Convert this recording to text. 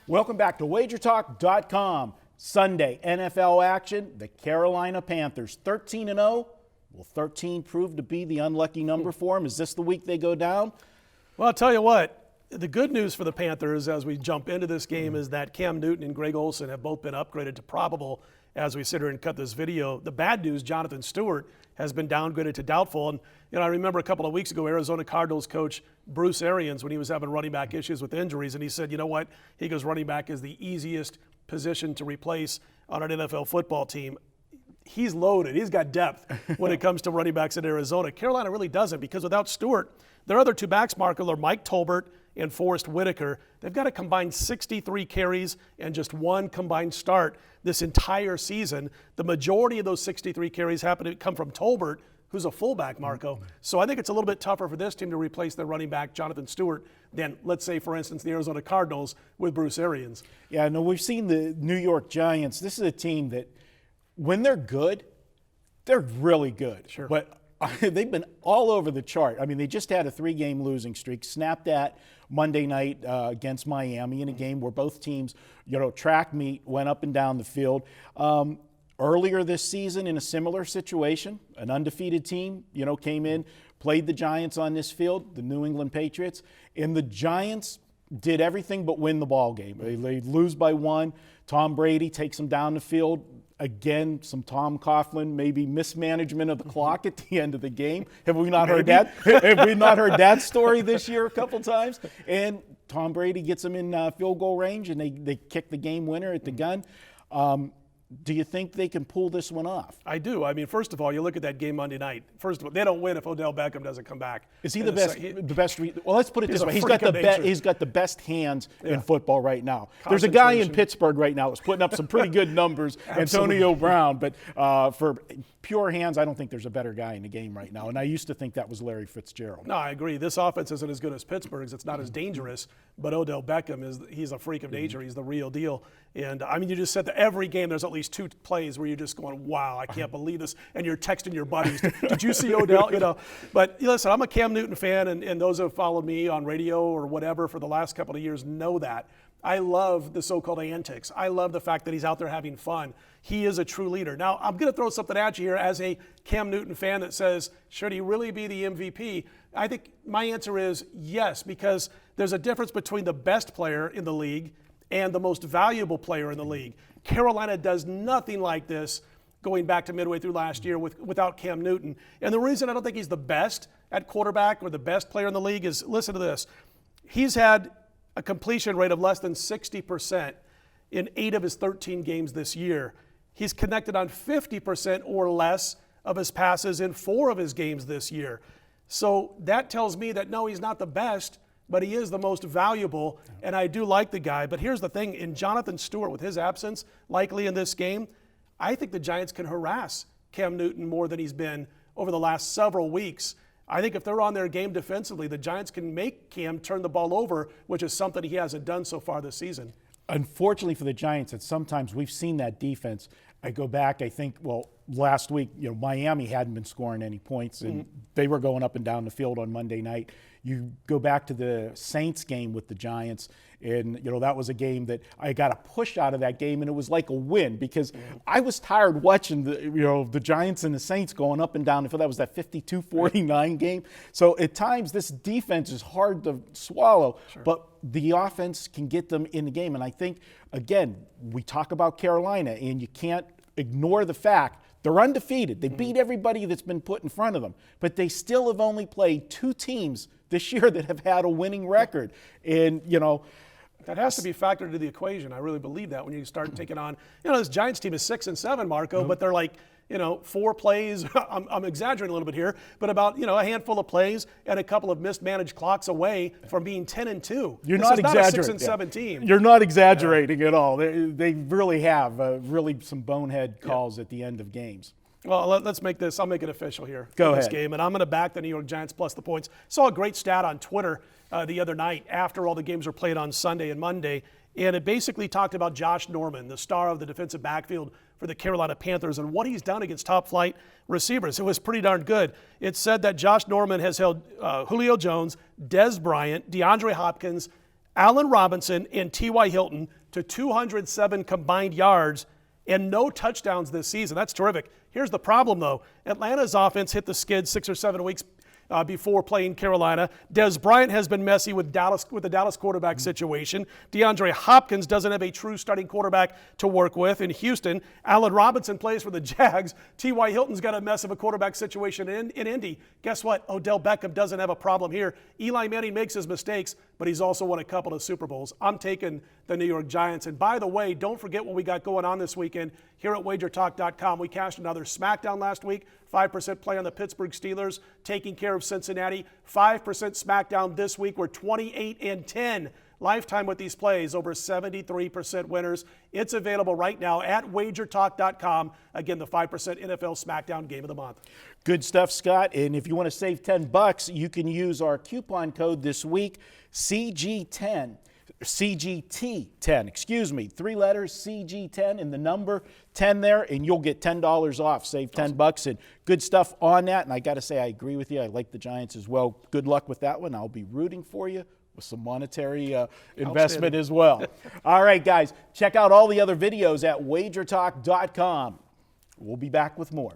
Welcome back to WagerTalk.com. Sunday NFL action. The Carolina Panthers 13-0. Will 13 prove to be the unlucky number for them? Is this the week they go down? Well, I'll tell you what. The good news for the Panthers as we jump into this game is that Cam Newton and Greg Olsen have both been upgraded to probable as we sit here and cut this video. The bad news, Jonathan Stewart has been downgraded to doubtful. And I remember a couple of weeks ago, Arizona Cardinals coach Bruce Arians, when he was having running back issues with injuries, and he said, you know what? He goes, running back is the easiest position to replace on an NFL football team. He's loaded. He's got depth when it comes to running backs in Arizona. Carolina really doesn't, because without Stewart, their other two backs, Marco, are Mike Tolbert and Forrest Whitaker. They've got a combined 63 carries and just one combined start this entire season. The majority of those 63 carries happen to come from Tolbert, who's a fullback, Marco. So I think it's a little bit tougher for this team to replace their running back, Jonathan Stewart, than, let's say, for instance, the Arizona Cardinals with Bruce Arians. Yeah, no, we've seen the New York Giants. This is a team that, when they're good, they're really good. Sure. But they've been all over the chart. I mean, they just had a 3-game losing streak, snapped that Monday night against Miami in a game where both teams, track meet, went up and down the field. Earlier this season, in a similar situation, an undefeated team, came in, played the Giants on this field, the New England Patriots, and the Giants did everything but win the ball game. They lose by 1. Tom Brady takes them down the field. Again, some Tom Coughlin, maybe mismanagement of the clock at the end of the game. Have we not heard that? Have we not heard that story this year a couple times? And Tom Brady gets them in field goal range, and they kick the game winner at the gun. Do you think they can pull this one off? I do. I mean, first of all, you look at that game Monday night. First of all, they don't win if Odell Beckham doesn't come back. Is he the best? Well, let's put it this way: he's got the best hands in football right now. There's a guy in Pittsburgh right now that's putting up some pretty good numbers, Antonio Brown. But for pure hands, I don't think there's a better guy in the game right now. And I used to think that was Larry Fitzgerald. No, I agree. This offense isn't as good as Pittsburgh's. It's not as dangerous. But Odell Beckham he's a freak of nature. He's the real deal. And I mean, you just said that every game there's at least 2 plays where you're just going, wow, I can't believe this. And you're texting your buddies, did you see Odell? But listen, I'm a Cam Newton fan, and those who have followed me on radio or whatever for the last couple of years know that. I love the so-called antics. I love the fact that he's out there having fun. He is a true leader. Now, I'm going to throw something at you here as a Cam Newton fan that says, should he really be the MVP? I think my answer is yes, because there's a difference between the best player in the league and the most valuable player in the league. Carolina does nothing like this going back to midway through last year without Cam Newton. And the reason I don't think he's the best at quarterback or the best player in the league is, listen to this. He's had a completion rate of less than 60% in 8 of his 13 games this year. He's connected on 50% or less of his passes in 4 of his games this year. So that tells me that, no, he's not the best, but he is the most valuable, and I do like the guy. But here's the thing. In Jonathan Stewart, with his absence likely in this game, I think the Giants can harass Cam Newton more than he's been over the last several weeks. I think if they're on their game defensively, the Giants can make Cam turn the ball over, which is something he hasn't done so far this season. Unfortunately for the Giants, that sometimes we've seen that defense. I go back, I think, last week, Miami hadn't been scoring any points, and they were going up and down the field on Monday night. You go back to the Saints game with the Giants, and that was a game that I got a push out of that game, and it was like a win because I was tired watching the Giants and the Saints going up and down the field. That was that 52-49 game. So at times this defense is hard to swallow, but the offense can get them in the game. And I think, again, we talk about Carolina, and you can't ignore the fact they're undefeated. They beat everybody that's been put in front of them, but they still have only played 2 teams this year that have had a winning record. And, that has to be factored into the equation. I really believe that when you start taking on, this Giants team is 6-7, Marco, but they're like, 4 plays. I'm exaggerating a little bit here, but about, a handful of plays and a couple of mismanaged clocks away from being 10-2. You're not exaggerating. Not a 6-7 team. You're not exaggerating at all. They really have really some bonehead calls at the end of games. Well, let's make this. I'll make it official here. Go ahead. This game, and I'm going to back the New York Giants plus the points. Saw a great stat on Twitter the other night after all the games were played on Sunday and Monday, and it basically talked about Josh Norman, the star of the defensive backfield for the Carolina Panthers, and what he's done against top-flight receivers. It was pretty darn good. It said that Josh Norman has held Julio Jones, Dez Bryant, DeAndre Hopkins, Allen Robinson and T.Y. Hilton to 207 combined yards and no touchdowns this season. That's terrific. Here's the problem, though. Atlanta's offense hit the skid 6 or 7 weeks before playing Carolina. Des Bryant has been messy with the Dallas quarterback situation. DeAndre Hopkins doesn't have a true starting quarterback to work with. In Houston, Allen Robinson plays for the Jags. T.Y. Hilton's got a mess of a quarterback situation in Indy. Guess what? Odell Beckham doesn't have a problem here. Eli Manning makes his mistakes, but he's also won a couple of Super Bowls. I'm taking the New York Giants. And by the way, don't forget what we got going on this weekend here at WagerTalk.com. We cashed another SmackDown last week. 5% play on the Pittsburgh Steelers, taking care of Cincinnati. 5% SmackDown this week. We're 28-10 lifetime with these plays, over 73% winners. It's available right now at WagerTalk.com. Again, the 5% NFL SmackDown Game of the Month. Good stuff, Scott. And if you want to save $10, you can use our coupon code this week, CG10. CGT10, excuse me, 3 letters, CG10 and the number 10 there, and you'll get $10 off. Save $10 and good stuff on that. And I got to say, I agree with you. I like the Giants as well. Good luck with that one. I'll be rooting for you with some monetary investment as well. All right, guys, check out all the other videos at WagerTalk.com. We'll be back with more.